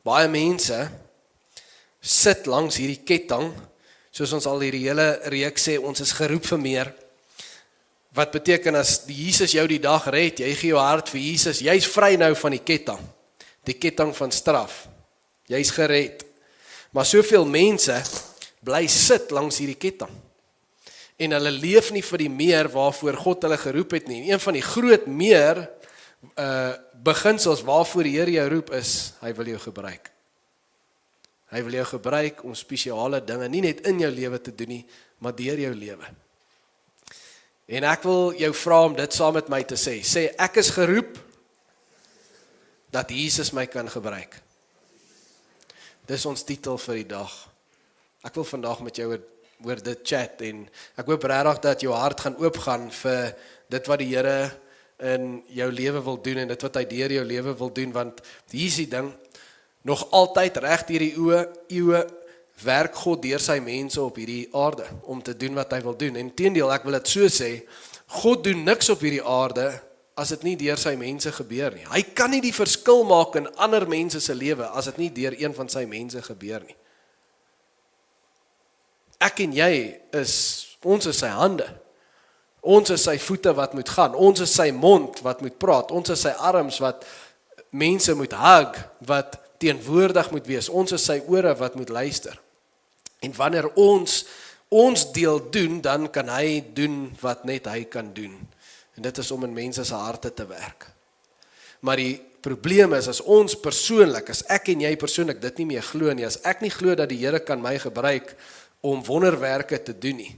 baie mense sit langs hierdie ketting, soos ons al hierdie hele reeks sê, ons is geroep vir meer. Wat beteken as die Jesus jou die dag red, jy gee jou hart vir Jesus, jy's vry nou van die ketting van straf. Jy's gered. Maar soveel mense bly sit langs hierdie ketting. En hulle leef nie vir die meer waarvoor God hulle geroep het nie. En een van die groot meer beginsels waarvoor die Here jou roep is, hy wil jou gebruik. Hy wil jou gebruik om spesiale dinge, nie net in jou lewe te doen nie, maar deur jou lewe. En ek wil jou vra om dit saam met my te sê, ek is geroep, dat Jesus my kan gebruik. Dis ons titel vir die dag. Ek wil vandag met jou oor dit chat, en ek hoop regtig dat jou hart gaan oopgaan vir dit wat die Here in jou lewe wil doen, en dit wat hy deur jou lewe wil doen, want hier is die ding, nog altyd reg deur die eeue werk God deur sy mense op hierdie aarde, om te doen wat hy wil doen. En teendeel, ek wil dit so sê, God doen niks op hierdie aarde, as dit nie deur sy mense gebeur nie. Hy kan nie die verskil maak in ander mense se lewe, as dit nie deur een van sy mense gebeur nie. Ek en jy ons is sy hande. Ons is sy voete wat moet gaan. Ons is sy mond wat moet praat. Ons is sy arms wat mense moet hug, wat teenwoordig moet wees. Ons is sy ore wat moet luister. En wanneer ons deel doen, dan kan hy doen wat net hy kan doen. En dit is om in mense se harte te werk. Maar die probleem is, as ons persoonlik, as ek en jy persoonlik dit nie meer glo nie, as ek nie glo dat die Here kan my gebruik om wonderwerke te doen nie,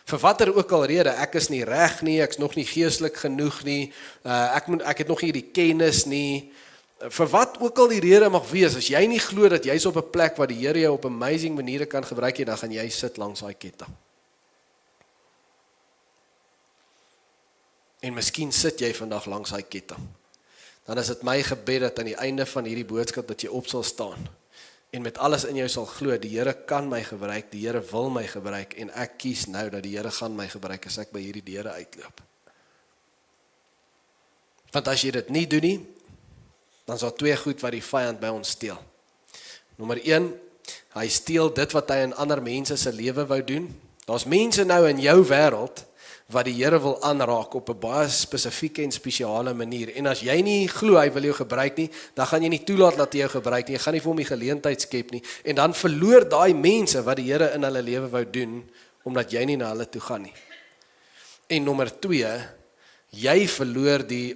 vir watter ook al rede, ek is nie reg nie, ek is nog nie geestelik genoeg nie, ek het nog nie die kennis nie, vir wat ook al die rede mag wees, as jy nie glo dat jy's op 'n plek waar die Here jou op amazing maniere kan gebruik, dan gaan jy sit langs daai ketting. En miskien sit jy vandag langs daai ketting. Dan is dit my gebed dat aan die einde van hierdie boodskap dat jy op sal staan en met alles in jou sal glo, die Here kan my gebruik, die Here wil my gebruik, en ek kies nou dat die Here gaan my gebruik as ek by hierdie deure uitloop. Want as jy dit nie doen nie, dan is daar twee goed wat die vyand by ons steel. Nommer 1, hy steel dit wat hy in ander mense se lewe wou doen. Daar's mense nou in jou wêreld wat die Here wil aanraak op 'n baie spesifieke en spesiale manier. En as jy nie glo hy wil jou gebruik nie, dan gaan jy nie toelaat dat hy jou gebruik nie. Jy gaan nie vir hom die geleentheid skep nie. En dan verloor daai mense wat die Here in hulle lewe wou doen, omdat jy nie na hulle toe gaan nie. En nommer 2, jy verloor die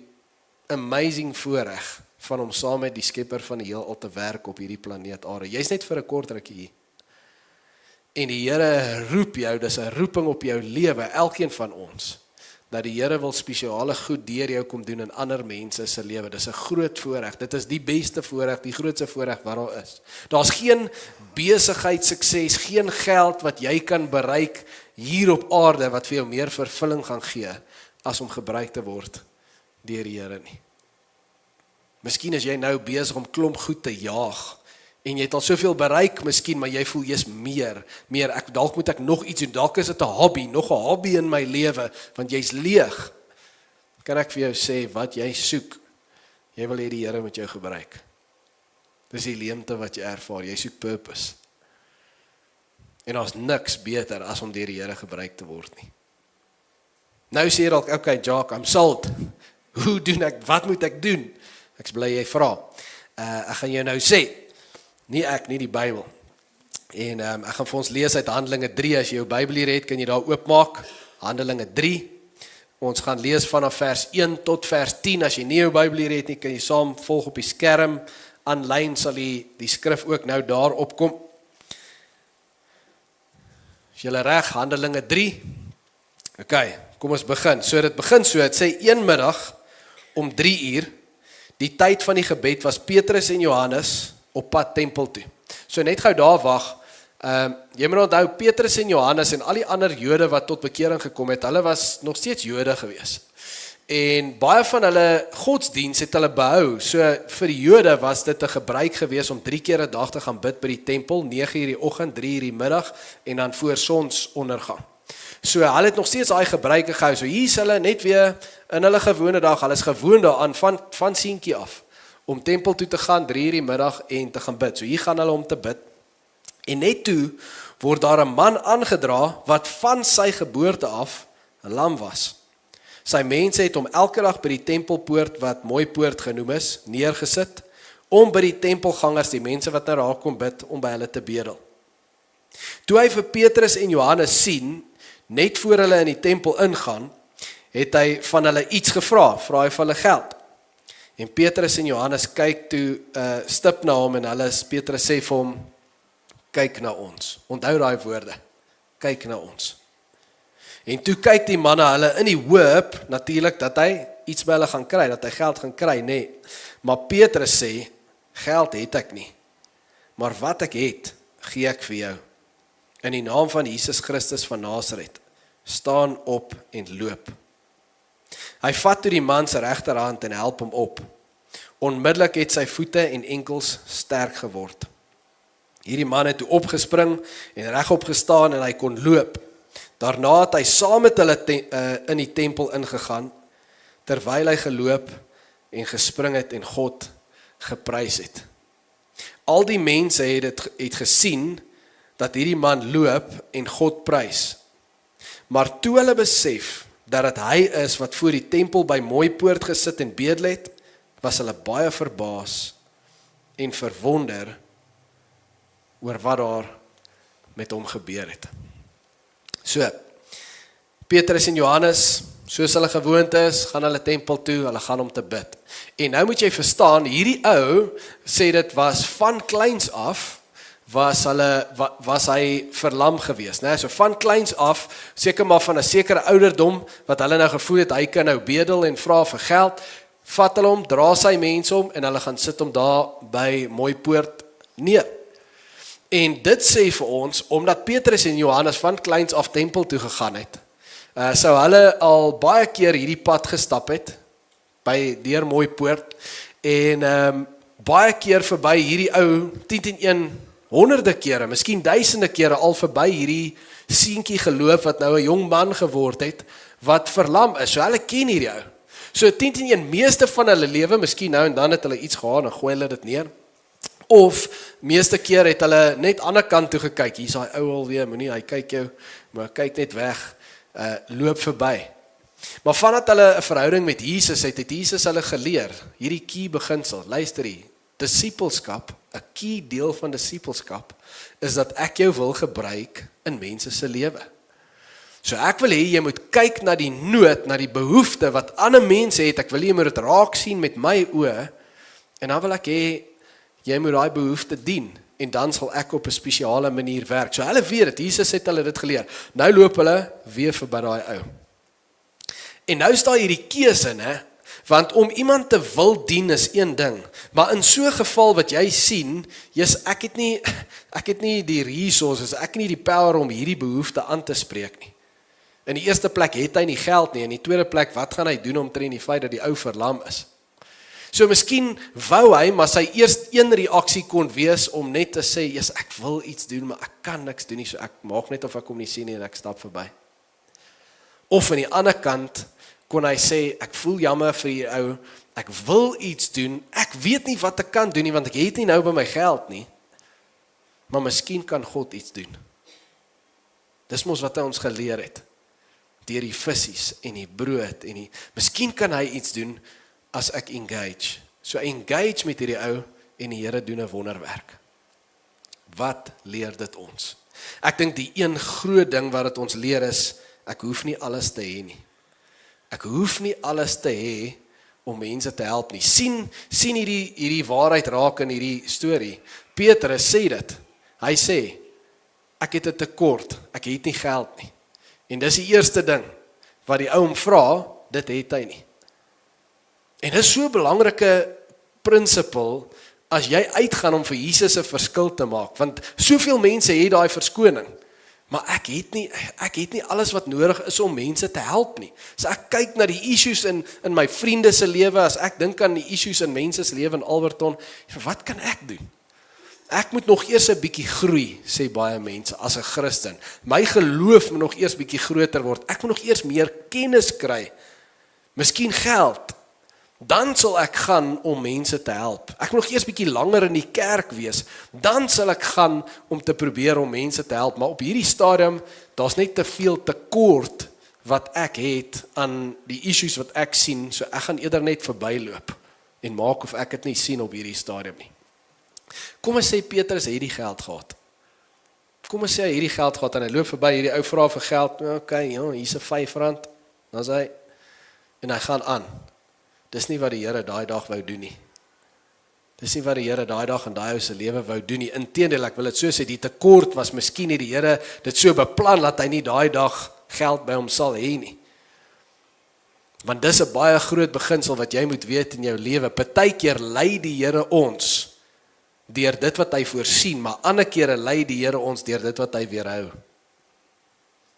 amazing voorreg van om saam met die skepper van die heelal te werk op hierdie planeet aarde. Jy's net vir 'n kort rukkie hier. En die Here roep jou, dis 'n roeping op jou lewe, elkeen van ons, dat die Here wil spesiale goed deur jou kom doen in ander mense se lewe. Dis 'n groot voorreg. Dit is die beste voorreg, die grootste voorreg wat daar is. Daar's geen besigheid sukses, geen geld wat jy kan bereik hier op aarde wat vir jou meer vervulling gaan gee as om gebruik te word deur die Here nie. Miskien is jy nou besig om klomp goed te jaag, en jy het al soveel bereik miskien, maar jy voel jy's meer, dalk moet ek nog iets doen, dalk is dit 'n hobby, nog 'n hobby in my lewe, want jy's leeg. Kan ek vir jou sê, wat jy soek, jy wil hê die Here met jou gebruik. Dis die leemte wat jy ervaar, jy soek purpose. En daar's niks beter as om deur die Here gebruik te word nie. Nou sê jy dalk, okay, Jacques, I'm sold. Hoe doen ek, wat moet ek doen? Ek bly jy vra. Ek gaan jou nou sê, nie die Bybel. En ek gaan vir ons lees uit Handelinge 3, as jy jou Bybel hier het, kan jy daar oopmaak, Handelinge 3. Ons gaan lees vanaf vers 1 tot vers 10, as jy nie jou Bybel hier het nie, kan jy saam volg op die skerm, aanlyn sal die skrif ook nou daar opkom. Is julle reg, Handelinge 3? Okay, kom ons begin. So dit begin so, het sê een middag, om 3 uur, die tyd van die gebed was Petrus en Johannes op pad tempel toe. So net gou daar wag, jy moet onthou, Petrus en Johannes en al die ander Jode wat tot bekering gekom het, hulle was nog steeds Jode gewees. En baie van hulle godsdiens het hulle behou, so vir die Jode was dit 'n gebruik gewees om 3 keer 'n dag te gaan bid by die tempel, 9 uur die oggend, 3 uur die middag, en dan voor sonsondergang. So hulle het nog steeds daai gebruike gehou, so hier is hulle net weer in hulle gewone dag, hulle is gewoon daaraan van seentjie af, om tempel toe te gaan, 3:00 die middag en te gaan bid. So hier gaan hulle om te bid. En net toe word daar 'n man aangedra wat van sy geboorte af 'n lam was. Sy mense het hom elke dag by die tempelpoort wat Mooi Poort genoem is, neergesit, om by die tempelgangers, die mense wat na daar kom bid, om by hulle te bedel. Toe hy vir Petrus en Johannes sien, net voor hulle in die tempel ingaan, het hy van hulle iets gevra, vra hy vir hulle geld. En Petrus en Johannes kyk toe stip na hom en Petrus sê vir hom, kyk na ons. Onthou daai woorde, kyk na ons. En toe kyk die manne hulle in die hoop, natuurlik dat hy iets by hulle gaan kry, dat hy geld gaan kry, nee. Maar Petrus sê, geld het ek nie, maar wat ek het, gee ek vir jou. In die naam van Jesus Christus van Nasaret, staan op en loop. Hy vat toe die man se regterhand en help hom op. Onmiddellik het sy voete en enkels sterk geword. Hierdie man het toe opgespring en regop gestaan en hy kon loop. Daarna het hy saam met hulle in die tempel ingegaan, terwyl hy geloop en gespring het en God geprys het. Al die mense het gesien dat hierdie man loop en God prys. Maar toe hulle besef dat dit hy is wat voor die tempel by Mooi Poort gesit en bedel het, was hulle baie verbaas en verwonder oor wat daar met hom gebeur het. So, Petrus en Johannes, soos hulle gewoond is, gaan hulle tempel toe, hulle gaan om te bid. En nou moet jy verstaan, hierdie ou sê dit was van kleins af, was hy verlam gewees, né? So van kleins af, seker maar van 'n sekere ouderdom, wat hulle nou gevoel het, hy kan nou bedel en vra vir geld, vat hulle hom, dra sy mense om, en hulle gaan sit hom daar by Mooi Poort neer. En dit sê vir ons, omdat Petrus en Johannes van kleins af tempel toe gegaan het, sou hulle al baie keer hierdie pad gestap het, deur Mooi Poort, en baie keer verby hierdie ou, 10 honderde kere, miskien duisende kere al verby hierdie seentjie geloop, wat nou 'n jong man geword het, wat verlam is, so hulle ken hierdie ou. So 10 meeste van hulle lewe, miskien nou en dan het hulle iets gehad, en gooi hulle dit neer, of meeste keer het hulle net aan die kant toe gekyk, hier is hy ou alweer, moenie, hy kyk jou, maar kyk net weg, loop verby. Maar vandat hulle 'n verhouding met Jesus het Jesus hulle geleer, hierdie key beginsel, luister hier, disipelskap, 'n key deel van disipelskap, is dat ek jou wil gebruik in mense se lewe. So ek wil hê, jy moet kyk na die nood, na die behoefte wat ander mense het, ek wil jy moet dit raak sien met my oë, en dan wil ek hê, jy moet daai behoefte dien, en dan sal ek op 'n spesiale manier werk. So hulle weet dit, Jesus het hulle dit geleer. Nou loop hulle weer verby daai ou. En nou is daar hierdie keuse, né? Want om iemand te wil dien is een ding, maar in so 'n geval wat jy sien, ek het nie die resources, ek het nie die power om hierdie behoefte aan te spreek nie. In die eerste plek het hy nie geld nie, in die tweede plek, wat gaan hy doen omtrent die feit dat die ou verlam is? So miskien wou hy, maar sy eerst een reaksie kon wees om net te sê, ek wil iets doen, maar ek kan niks doen nie, so ek maak net of ek hom nie sien nie en ek stap verby. Of aan die ander kant, kon hy sê, ek voel jammer vir die ou, ek wil iets doen, ek weet nie wat ek kan doen nie, want ek het nie nou by my geld nie, maar miskien kan God iets doen. Dis mos wat hy ons geleer het, deur die visies en die brood, miskien kan hy iets doen, as ek engage. So engage met hierdie ou, en die Here doen 'n wonderwerk. Wat leer dit ons? Ek dink die een groot ding wat dit ons leer is, ek hoef nie alles te hê nie. Ek hoef nie alles te hê om mense te help nie. Sien hierdie waarheid raak in hierdie storie. Petrus sê dit. Hy sê, ek het 'n tekort, ek het nie geld nie. En dis die eerste ding wat die ou hom vra, dit het hy nie. En dis so 'n belangrike prinsipel as jy uitgaan om vir Jesus 'n verskil te maak, want soveel mense het daai verskoning. Maar ek het nie alles wat nodig is om mense te help nie. So ek kyk na die issues in my vriende se lewe, as ek dink aan die issues in mense se lewe in Alberton, wat kan ek doen? Ek moet nog eers 'n bietjie groei, sê baie mense, as 'n Christen. My geloof moet nog eers bietjie groter word. Ek moet nog eers meer kennis kry. Miskien geld. Dan sal ek gaan om mense te help. Ek moet nog eers bietjie langer in die kerk wees. Dan sal ek gaan om te probeer om mense te help. Maar op hierdie stadium, daar's net te veel tekort wat ek het aan die issues wat ek sien, so ek gaan eerder net verbyloop en maak of ek dit nie sien op hierdie stadium nie. Kom ons sê Petrus het hierdie geld gehad. Kom ons sê hy hierdie geld gehad en hy loop verby, hierdie ou vra vir geld, okay, ja, hier's 'n R5, dan sê hy, en hy gaan aan. Dis nie wat die Here daai dag wou doen nie. Dis nie wat die Here daai dag in daai ou se lewe wou doen nie. Inteendeel, ek wil dit so sê, die tekort was miskien nie die Here dit so beplan dat hy nie daai dag geld by hom sal hê nie. Want dis 'n baie groot beginsel wat jy moet weet in jou lewe. Partykeer lei die Here ons deur dit wat hy voorsien, maar ander kere lei die Here ons deur dit wat hy weerhou.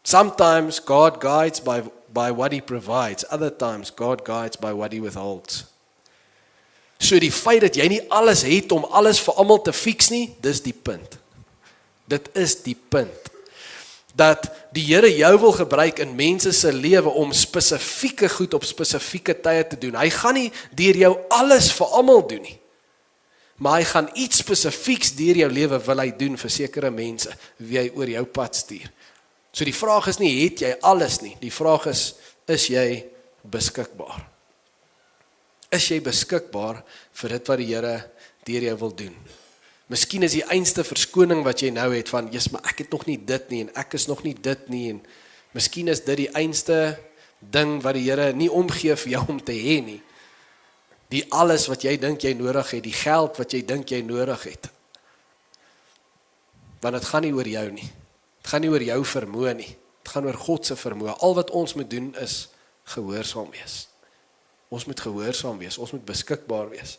Sometimes God guides by what he provides, other times God guides by what he withholds. So die feit dat jy nie alles het om alles vir almal te fix nie, dis die punt. Dit is die punt. Dat die Here jou wil gebruik in mense se lewe om spesifieke goed op spesifieke tye te doen. Hy gaan nie deur jou alles vir almal doen nie. Maar hy gaan iets spesifieks deur jou lewe wil hy doen vir sekere mense wie hy oor jou pad stuur. So die vraag is nie, het jy alles nie? Die vraag is jy beskikbaar? Is jy beskikbaar vir dit wat die Here deur jou wil doen? Miskien is die einste verskoning wat jy nou het van, yes, maar ek het nog nie dit nie, en ek is nog nie dit nie, en miskien is dit die einste ding wat die Here nie omgee vir jou om te hê nie. Die alles wat jy dink jy nodig het, die geld wat jy dink jy nodig het. Want het gaan nie oor jou nie. Het gaan nie oor jou vermoë nie. Het gaan oor God se vermoë. Al wat ons moet doen is gehoorsaam wees. Ons moet gehoorsaam wees. Ons moet beskikbaar wees.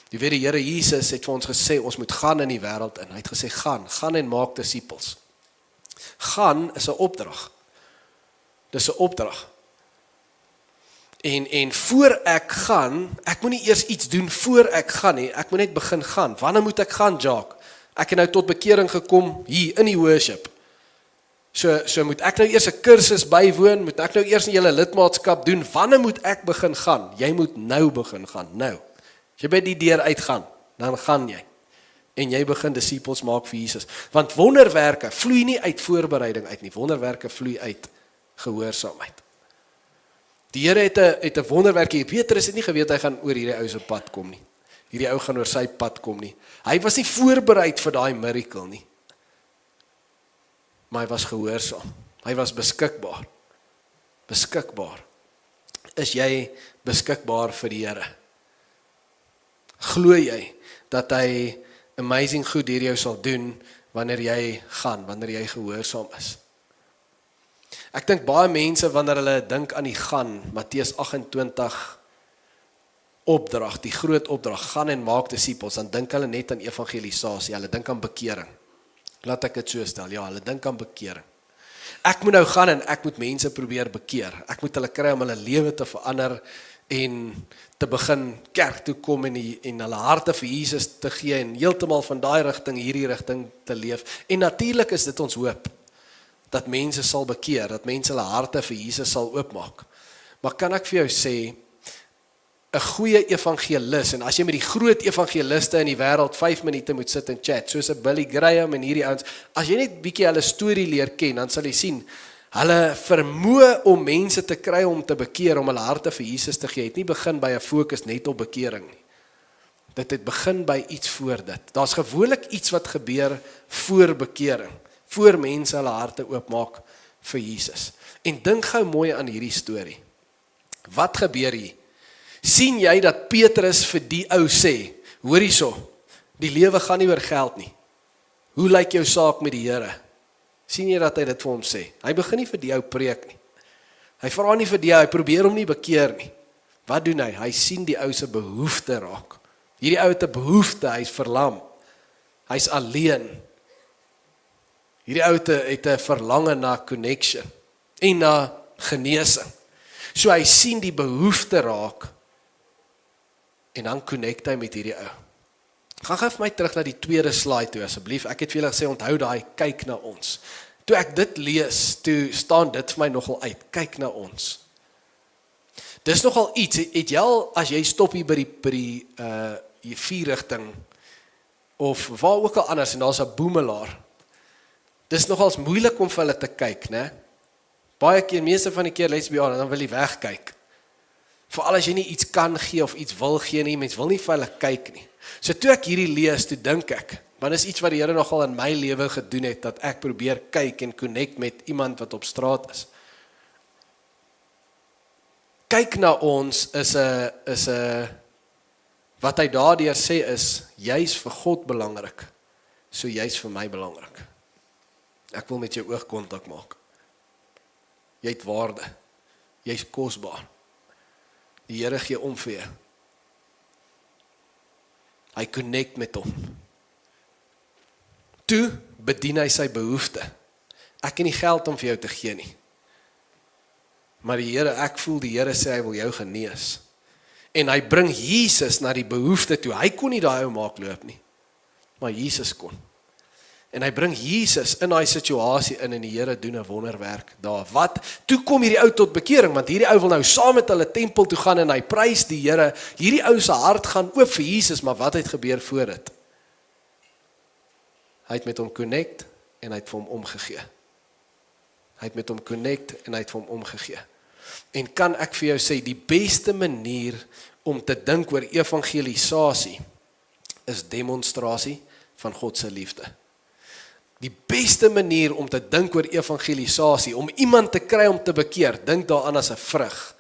Die Here Jesus het vir ons gesê, ons moet gaan in die wêreld in. Hy het gesê, gaan en maak disippels. Gaan is 'n opdrag. Dis 'n opdrag. En voor ek gaan, ek moet nie eers iets doen voor ek gaan nie, ek moet net begin gaan. Wanneer moet ek gaan, Jacques? Ek het nou tot bekering gekom hier in die worship. So moet ek nou eers 'n kursus bywoon, moet ek nou eers 'n hele lidmaatskap doen, wanneer moet ek begin gaan? Jy moet nou begin gaan, nou. As jy by die deur uitgaan, dan gaan jy. En jy begin disippels maak vir Jesus. Want wonderwerke vloei nie uit voorbereiding uit nie, wonderwerke vloei uit gehoorsaamheid. Die Here het 'n wonderwerk hier. Petrus het nie geweet hy gaan oor hierdie ou se pad kom nie. Hierdie ou gaan oor sy pad kom nie. Hy was nie voorbereid vir daai miracle nie. Maar hy was gehoorsaam. Hy was beskikbaar. Beskikbaar. Is jy beskikbaar vir die Here? Glo jy dat hy amazing goed deur jou sal doen wanneer jy gaan, wanneer jy gehoorsaam is? Ek dink baie mense wanneer hulle dink aan die gaan, Matteus 28 opdrag, die groot opdrag, gaan en maak disippels, dan dink hulle net aan evangelisasie, hulle dink aan bekering. Laat ek dit so stel, ja, hulle dink aan bekering. Ek moet nou gaan en ek moet mense probeer bekeer. Ek moet hulle kry om hulle lewe te verander en te begin kerk toe kom en hulle harte vir Jesus te gee en heeltemal van daai rigting hierdie rigting te leef. En natuurlik is dit ons hoop dat mense sal bekeer, dat mense hulle harte vir Jesus sal oopmaak. Maar kan ek vir jou sê, 'n goeie evangelis, en as jy met die groot evangeliste in die wêreld 5 minute moet sit en chat, soos 'n Billy Graham en hierdie ouens, as jy net bietjie hulle storie leer ken, dan sal jy sien, hulle vermoë om mense te kry om te bekeer, om hulle harte vir Jesus te gee, het nie begin by 'n fokus net op bekering nie. Dit het begin by iets voor dit. Daar's gewoonlik iets wat gebeur voor bekering, voor mense hulle harte oopmaak vir Jesus. En dink gou mooi aan hierdie storie. Wat gebeur hier? Sien jy dat Petrus vir die ou sê, hoor hierso, die lewe gaan nie oor geld nie. Hoe lyk jou saak met die Here? Sien jy dat hy dit vir hom sê? Hy begin nie vir die ou preek nie. Hy vra nie vir die ou, hy probeer hom nie bekeer nie. Wat doen hy? Hy sien die ou se behoefte raak. Hierdie ou het 'n behoefte, hy's verlam. Hy's alleen. Hierdie ou het 'n verlange na connection en na genesing. So hy sien die behoefte raak en dan connect hy met hierdie ou. Gaan vir my terug na die tweede slide toe asseblief. Ek het vir julle gesê onthou daai kyk na ons. Toe ek dit lees, toe staan dit vir my nogal uit. Kyk na ons. Dis nogal iets, het jy al, as jy stop hier by die vierrigting, of waar ook al anders, en daar's 'n boemelaar, dis nogals moeilik om vir hulle te kyk, né? Baie keer, meeste van die keer, let's be honest, dan wil jy wegkyk. Veral as jy nie iets kan gee, of iets wil gee nie, mens wil nie vir hulle kyk nie. So toe ek hierdie lees, toe dink ek, want dis iets wat die Here nogal in my lewe gedoen het, dat ek probeer kyk en connect met iemand wat op straat is. Kyk na ons is 'n wat hy daardeur sê is, jy's vir God belangrik, so jy's vir my belangrik. Ek wil met jou oogkontak maak. Jy het waarde, jy's kosbaar. Die Here gee om vir jou. Hy connect met hom. Toe bedien hy sy behoefte. Ek het nie geld om vir jou te gee nie. Maar die Here, ek voel die Here sê hy wil jou genees. En hy bring Jesus na die behoefte toe. Hy kon nie daai ou maak loop nie. Maar Jesus kon. En hy bring Jesus in daai situasie in en die Here doen 'n wonderwerk daar. Wat? Toe kom hierdie ou tot bekering, want hierdie ou wil nou saam met hulle tempel toe gaan en hy prys die Here. Hierdie ou se hart gaan oop vir Jesus, maar wat het gebeur voor dit? Hy het met hom connect en hy het vir hom omgegee. Hy het met hom connect en hy het vir hom omgegee. En kan ek vir jou sê, die beste manier om te dink oor evangelisasie is demonstrasie van God se liefde. Die beste manier om te dink oor evangelisasie, om iemand te kry om te bekeer, dink daaraan as 'n vrug.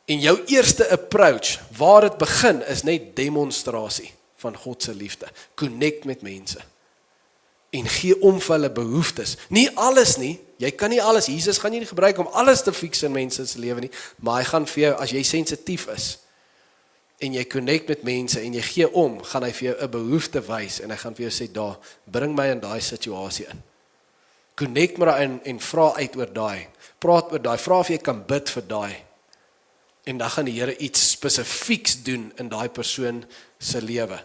En jou eerste approach, waar dit begin, is net demonstrasie van God se liefde. Connect met mense. En gee om vir hulle behoeftes. Nie alles nie, jy kan nie alles, Jesus gaan nie gebruik om alles te fix in mense se lewe nie, maar hy gaan vir jou, as jy sensitief is, en jy connect met mense, en jy gee om, gaan hy vir jou 'n behoefte wys, en hy gaan vir jou sê, daar, bring my in daai situasie in. Connect maar in, en vra uit oor daai, praat oor daai, vra of jy kan bid vir daai, en dan gaan die Here iets spesifieks doen in daai persoon se lewe.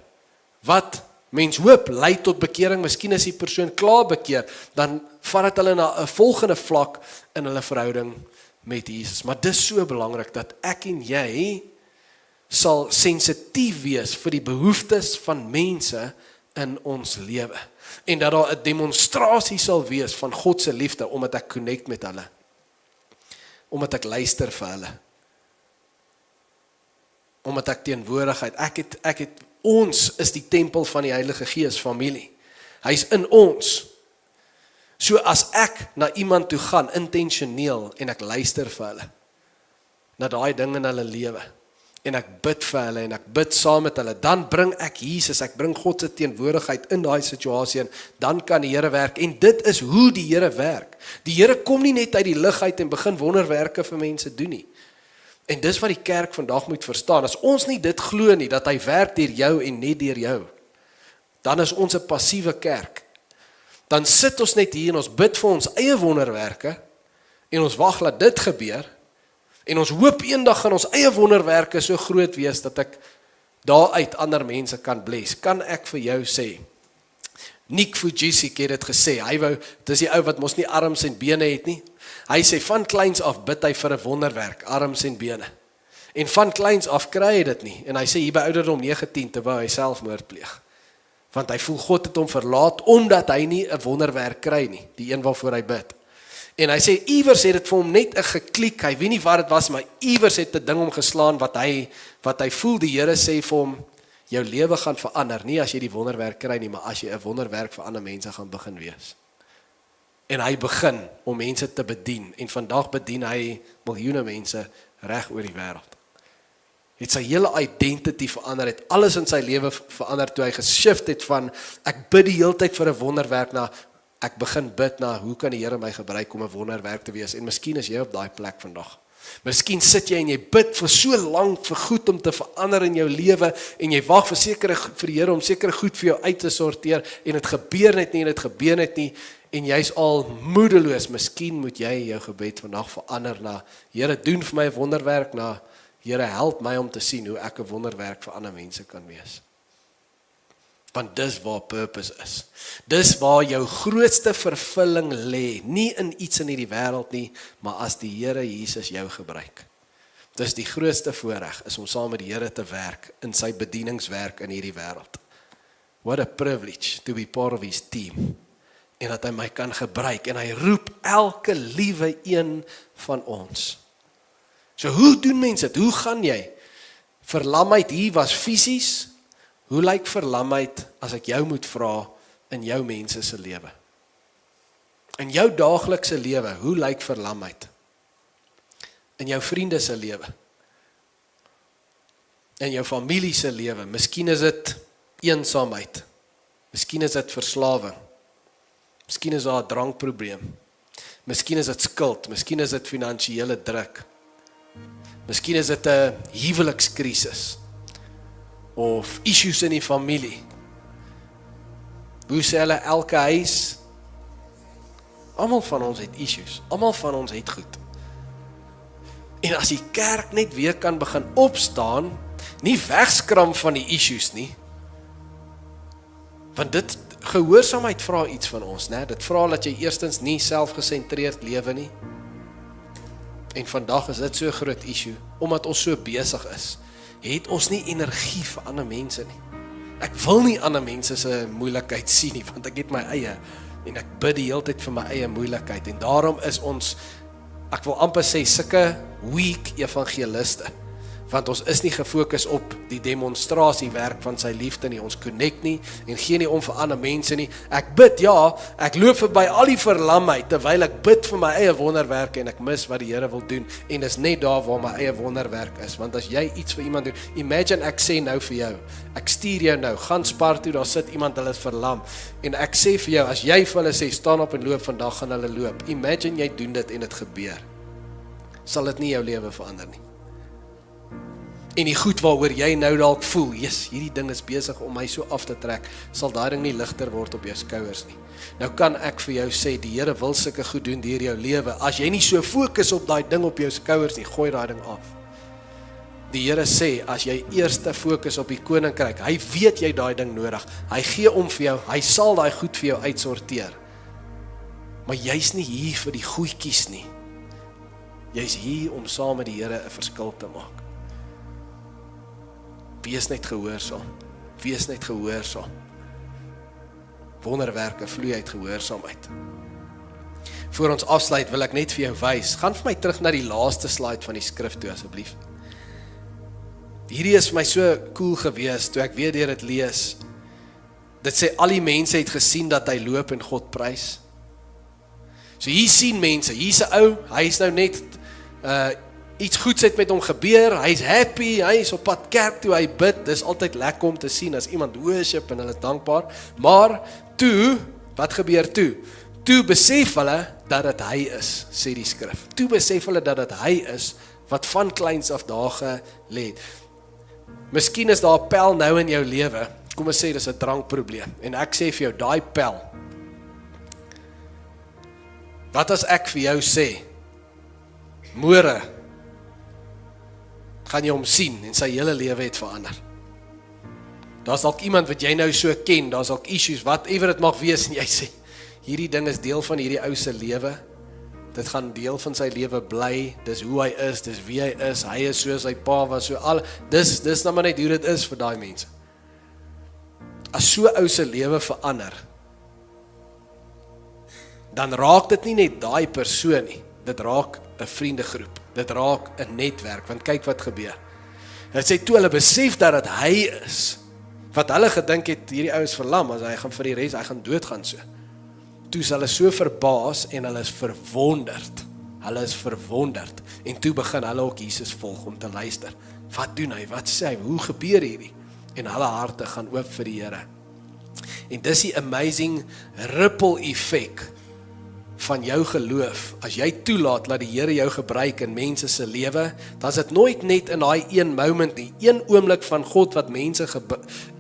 Wat mens hoop, lei tot bekering, miskien is die persoon klaar bekeer, dan vat het hulle na 'n volgende vlak in hulle verhouding met Jesus. Maar dis so belangrik, dat ek en jy sal sensitief wees vir die behoeftes van mense in ons lewe. En dat daar 'n demonstrasie sal wees van God se liefde, omdat ek connect met hulle. Omdat ek luister vir hulle. Omdat ek teenwoordigheid, ek het ons is die tempel van die Heilige Gees, familie. Hy's in ons. So as ek na iemand toe gaan, intentioneel, en ek luister vir hulle, na daai ding in hulle lewe, en ek bid vir hulle, en ek bid saam met hulle, dan bring ek Jesus, ek bring God se teenwoordigheid in daai situasie, en dan kan die Here werk, en dit is hoe die Here werk. Die Here kom nie net uit die lug uit en begin wonderwerke vir mense doen nie. En dis wat die kerk vandag moet verstaan, as ons nie dit glo nie, dat hy werk deur jou en net deur jou, dan is ons 'n passiewe kerk. Dan sit ons net hier en ons bid vir ons eie wonderwerke, en ons wag laat dit gebeur, en ons hoop eendag gaan ons eie wonderwerke so groot wees, dat ek daaruit ander mense kan bless. Kan ek vir jou sê, Nick Fujisik het dit gesê, dis die ou wat mos nie arms en bene het nie, hy sê, van kleins af bid hy vir 'n wonderwerk, arms en bene, en van kleins af kry hy dit nie, en hy sê, hier by ouderdom 19, terwyl hy selfmoord pleeg, want hy voel God het hom verlaat, omdat hy nie 'n wonderwerk kry nie, die een waarvoor hy bid. En hy sê, iewers het dit vir hom net 'n geklik, hy weet nie wat dit was, maar iewers het 'n ding hom geslaan, wat hy voel, die Here sê vir hom, jou lewe gaan verander, nie as jy die wonderwerk kry nie, maar as jy 'n wonderwerk vir ander mense gaan begin wees. En hy begin om mense te bedien, en vandag bedien hy miljoene mense reg oor die wêreld. Het sy hele identity verander, het alles in sy lewe verander, toe hy geshift het van, ek bid die hele tyd vir 'n wonderwerk, na, ek begin bid na, hoe kan die Here my gebruik om 'n wonderwerk te wees, en miskien is jy op daai plek vandag. Miskien sit jy en jy bid vir so lank vir goed om te verander in jou lewe, en jy wag vir die Here om sekere goed vir jou uit te sorteer, en dit gebeur net nie, en jy's al moedeloos. Miskien moet jy jou gebed vandag verander na, Here, doen vir my 'n wonderwerk, na, Here, help my om te sien hoe ek 'n wonderwerk vir ander mense kan wees. Want dis waar purpose is. Dis waar jou grootste vervulling lê, nie in iets in hierdie wêreld nie, maar as die Here Jesus jou gebruik. Dis die grootste voorreg, is om saam met die Here te werk, in sy bedieningswerk in hierdie wêreld. What a privilege to be part of his team. En dat hy my kan gebruik, en hy roep elke liewe een van ons. So hoe doen mense dit? Hoe gaan jy? Verlamheid hier was fisies. Hoe lyk verlamheid as ek jou moet vra in jou mense se lewe? In jou daaglikse lewe, hoe lyk verlamheid? In jou vriende se lewe? In jou familie se lewe? Miskien is dit eensaamheid. Miskien is dit verslawing. Miskien is daar 'n drankprobleem. Miskien is dit skuld. Miskien is dit finansiële druk. Miskien is dit 'n huwelikskrisis. Of issues in die familie. Hoe sê hulle, elke huis? Almal van ons het issues. Almal van ons het goed. En as die kerk net weer kan begin opstaan, nie wegskram van die issues nie. Want dit, gehoorsaamheid vra iets van ons, né? Dit vra dat jy eerstens nie selfgesentreerd lewe nie. En vandag is dit so 'n groot issue, omdat ons so besig is, het ons nie energie vir ander mense nie. Ek wil nie ander mense se moeilikheid sien nie, want ek het my eie, en ek bid die hele tyd vir my eie moeilikheid, en daarom is ons, ek wil amper sê, sulke weak evangeliste, want ons is nie gefokus op die demonstrasiewerk van sy liefde nie, ons connect nie, en gee nie om vir ander mense nie. Ek bid, ja, ek loop verby al die verlamheid, terwyl ek bid vir my eie wonderwerke, en ek mis wat die Here wil doen, en is net daar waar my eie wonderwerk is, want as jy iets vir iemand doen, imagine ek sê nou vir jou, ek stuur jou nou, gaan Spar toe, daar sit iemand, hulle is verlam, en ek sê vir jou, as jy vir hulle sê, staan op en loop, vandag gaan hulle loop, imagine jy doen dit en dit gebeur, sal dit nie jou lewe verander nie. En die goed waaroor jy nou dalk voel, yes, hierdie ding is besig om my so af te trek, sal daai ding nie ligter word op jou skouers nie. Nou kan ek vir jou sê, die Here wil sulke goed doen deur jou lewe. As jy nie so fokus op daai ding op jou skouers nie, gooi daai ding af. Die Here sê, as jy eers fokus op die koninkryk, hy weet jy daai ding nodig. Hy gee om vir jou, hy sal daai goed vir jou uitsorteer. Maar jy's nie hier vir die goedjies nie. Jy's hier om saam met die Here 'n verskil te maak. Wees net gehoorsaam. Wees net gehoorsaam. Wonderwerke vloei uit gehoorsaamheid. Voor ons afsluit wil ek net vir jou wys. Gaan vir my terug na die laaste slide van die skrif toe asseblief. Hierdie is vir my so cool gewees toe ek weer deur dit lees. Dit sê al die mense het gesien dat hy loop en God prys. So hier sien mense, hier's 'n ou, hy is nou net iets goeds het met hom gebeur, hy's happy, hy is op pad kerk toe, hy bid, dis altyd lekker om te sien as iemand worship en hulle is dankbaar, maar toe, wat gebeur toe? Toe besef hulle dat dit hy is, sê die skrif. Toe besef hulle dat dit hy is, wat van kleins af daar gelê het. Miskien is daar 'n pel nou in jou lewe, kom ons sê dis 'n drankprobleem, en ek sê vir jou, daai pel, wat as ek vir jou sê, môre, gaan jy hom sien en sy hele lewe het verander. Daar's dalk iemand wat jy nou so ken, daar's dalk issues, whatever dit mag wees, en jy sê, hierdie ding is deel van hierdie ou se lewe, dit gaan deel van sy lewe bly, dis hoe hy is, dis wie hy is soos sy pa was, so al, dis nou maar net hoe dit is vir daai mense. As so ou se lewe verander, dan raak dit nie net daai persoon nie, dit raak 'n vriendegroep, dit raak 'n netwerk, want kyk wat gebeur. Dit sê toe hulle besef dat dit hy is, wat hulle gedink het, hierdie ou is verlam, as hy gaan vir die res, hy gaan doodgaan so. Toe is hulle so verbaas en hulle is verwonderd, en toe begin hulle ook Jesus volg om te luister. Wat doen hy, wat sê hy, hoe gebeur hierdie? En hulle harte gaan oop vir die Here. En dis die amazing ripple effek van jou geloof, as jy toelaat dat die Here jou gebruik in mense se lewe, dan is dit nooit net in daai een moment nie, een oomblik van God wat mense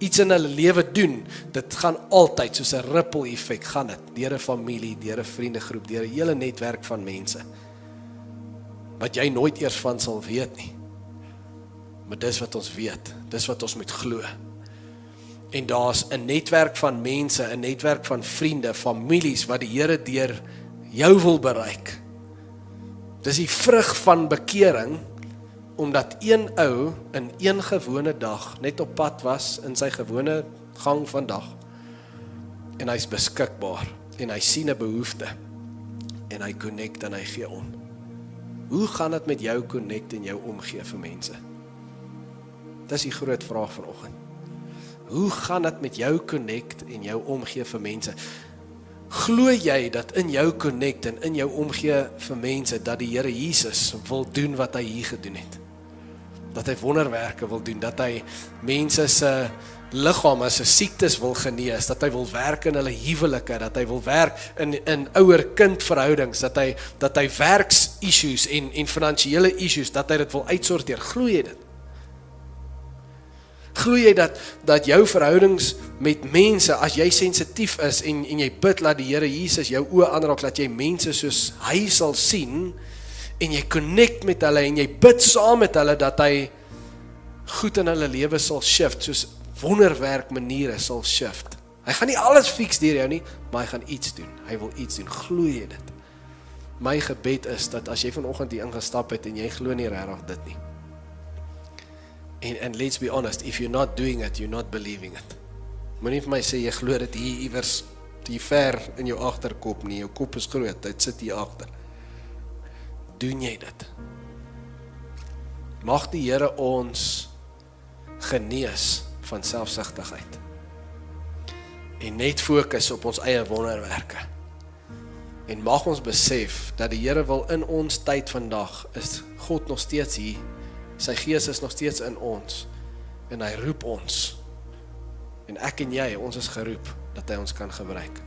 iets in hulle lewe doen, dit gaan altyd soos 'n ripple effek, gaan dit, deur 'n familie, deur 'n vriendegroep, deur 'n hele netwerk van mense, wat jy nooit eers van sal weet nie, maar dis wat ons weet, dis wat ons moet glo. En daar's 'n netwerk van mense, 'n netwerk van vriende, families, wat die Here deur jou wil bereik. Dis die vrug van bekering, omdat een ou in een gewone dag net op pad was in sy gewone gang van dag en hy's beskikbaar en hy sien 'n behoefte en hy connect en hy gee om. Hoe gaan dit met jou connect en jou omgee vir mense? Dis die groot vraag vanoggend. Hoe gaan dit met jou connect en jou omgee vir mense? Glo jy dat in jou connect en in jou omgee vir mense dat die Here Jesus wil doen wat hy hier gedoen het? Dat hy wonderwerke wil doen, dat hy mense se liggame, se siektes wil genees, dat hy wil werk in hulle huwelike, dat hy wil werk in ouer-kind verhoudings, dat hy werks-issues en finansiële issues, dat hy dit wil uitsorteer. Glo jy dit? Glo jy dat jou verhoudings met mense, as jy sensitief is en jy bid laat die Here Jesus jou oë aanraak, dat jy mense soos hy sal sien, en jy connect met hulle, en jy bid saam met hulle, dat hy goed in hulle lewe sal shift, soos wonderwerk maniere sal shift. Hy gaan nie alles fix deur jou nie, maar hy gaan iets doen. Hy wil iets doen. Glo jy dit? My gebed is, dat as jy vanoggend hier ingestap het, en jy glo nie regtig dit nie. And let's be honest, if you're not doing it, you're not believing it. Moenie vir my sê, jy glo dit hier iewers, die ver in jou agterkop nie, jou kop is groot, dit sit hier agter. Doen jy dit? Mag die Here ons genees van selfsugtigheid en net fokus op ons eie wonderwerke. En mag ons besef dat die Here wil in ons tyd vandag, is God nog steeds hier, sy Gees is nog steeds in ons, en hy roep ons, en ek en jy, ons is geroep, dat hy ons kan gebruik.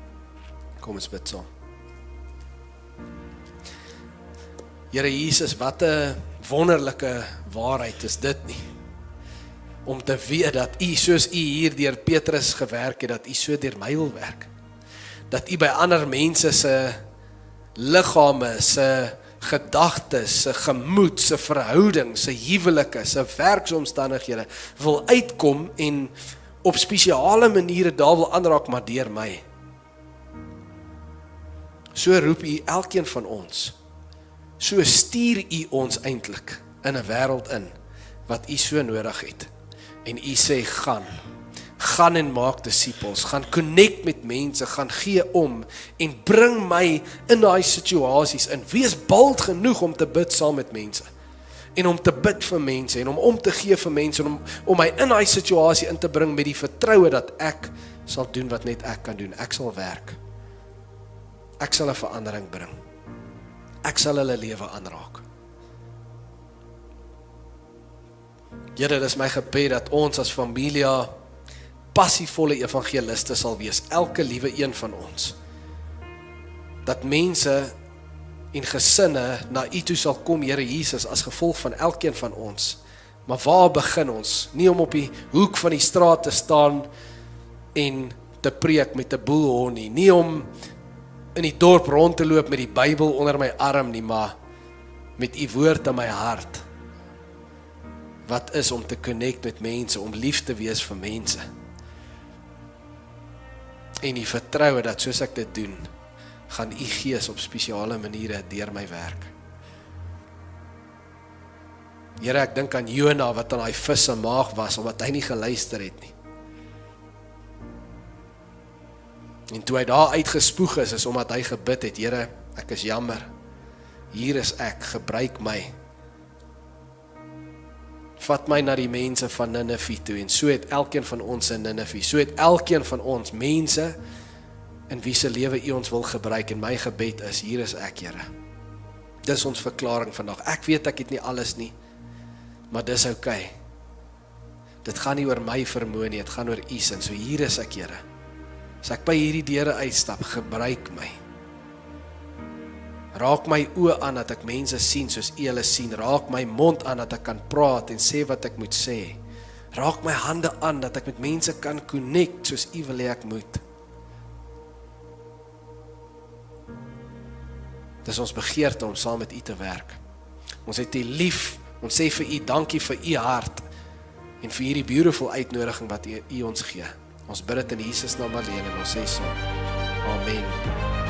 Kom ons bid saam. Here Jesus, wat 'n wonderlike waarheid is dit nie, om te weet dat U, soos U hier deur Petrus gewerk het, dat U so deur my wil werk, dat U by ander mense se liggame, se gedagtes, se gemoed, se verhoudings, se huwelike, se werksomstandighede wil uitkom en op spesiale maniere daar wil aanraak, maar deur my. So roep U elkeen van ons. So stuur U ons eintlik in 'n wêreld in wat U so nodig het. En U sê gaan en maak disippels, gaan connect met mense, gaan gee om en bring my in daai situasies in. Wees bold genoeg om te bid saam met mense en om te bid vir mense en om te gee vir mense en om my in daai situasie in te bring met die vertroue dat ek sal doen wat net ek kan doen. Ek sal werk. Ek sal 'n verandering bring. Ek sal hulle lewe aanraak. Here, dis my gebed dat ons as familie passievolle evangeliste sal wees, elke liewe een van ons. Dat mense en gesinne na U toe sal kom, Here Jesus, as gevolg van elkeen van ons. Maar waar begin ons? Nie om op die hoek van die straat te staan en te preek met 'n boelhond nie, nie om in die dorp rond te loop met die Bybel onder my arm nie, maar met U woord in my hart. Wat is om te connect met mense, om lief te wees vir mense. En die vertroue dat soos ek dit doen, gaan U Gees op spesiale maniere deur my werk. Here, ek dink aan Jona wat aan daai vis se maag was, omdat hy nie geluister het nie. En toe hy daar uitgespoeg is omdat hy gebid het, Here, ek is jammer, hier is ek, gebruik my. Vat my na die mense van Ninive toe, en so het elkeen van ons in Ninive, so het elkeen van ons mense, in wie se lewe U ons wil gebruik, en my gebed is, hier is ek, Here. Dis ons verklaring vandag. Ek weet ek het nie alles nie, maar dis okay. Dit gaan nie oor my vermoë nie, dit gaan oor U sin, so hier is ek, Here. As ek by hierdie deure uitstap, gebruik my. Raak my oë aan dat ek mense sien soos U hulle sien. Raak my mond aan dat ek kan praat en sê wat ek moet sê. Raak my hande aan dat ek met mense kan connect soos U wil hê ek moet. Dis ons begeerte om saam met U te werk. Ons het U lief. Ons sê vir U dankie vir U hart en vir hierdie beautiful uitnodiging wat U ons gee. Ons bid dit in Jesus naam alleen en ons sê so. Amen.